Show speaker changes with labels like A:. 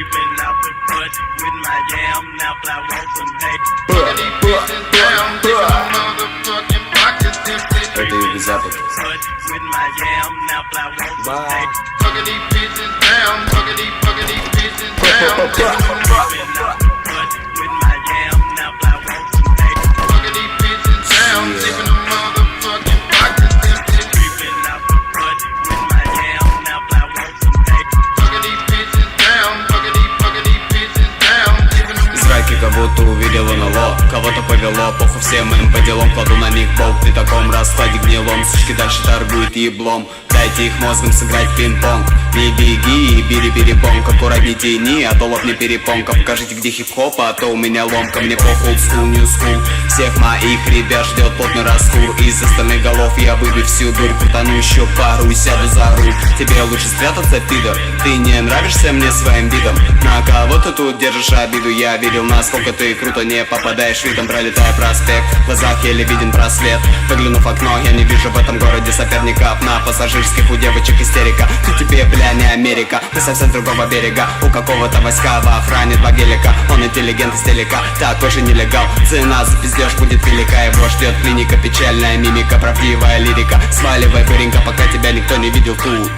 A: Creeping out the cut with my yam, now I want some hay.
B: Это юго-запад.
A: With my yam, now I want some hay.
B: Кого-то увидел НЛО, кого-то повело, похуй всем моим по делам, кладу на них болт. При таком раскладе гнилом, сучки дальше торгуют еблом. Дайте их мозгом сыграть в пинг-понг. Не беги и бери-бери-бонг. Аккуратней тяни, а то лопни перепонка. Покажите, где хип-хоп, а то у меня ломка. Мне похуй олдскул, нью-скул. Всех моих ребят ждет плотный раскур. Из остальных голов я выбью всю дурь. Крутану еще пару и сяду за руль. Тебе лучше спрятаться, пидор. Ты не нравишься мне своим видом. На кого ты тут держишь обиду? Я видел, насколько ты круто не попадаешь видом. Пролетая проспект, в глазах еле виден просвет. Выглянув в окно, я не вижу в этом городе соперников. На пассажирских у девочек истерика. Тут тебе, бля, не Америка. Мы совсем с другого берега. У какого-то войска в охране два гелика. Он интеллигент из телека, такой же нелегал. Цена за пиздеж будет велика. Его ждет клиника, печальная мимика, правдивая лирика. Сваливай, паренька, пока тебя никто не видел тут.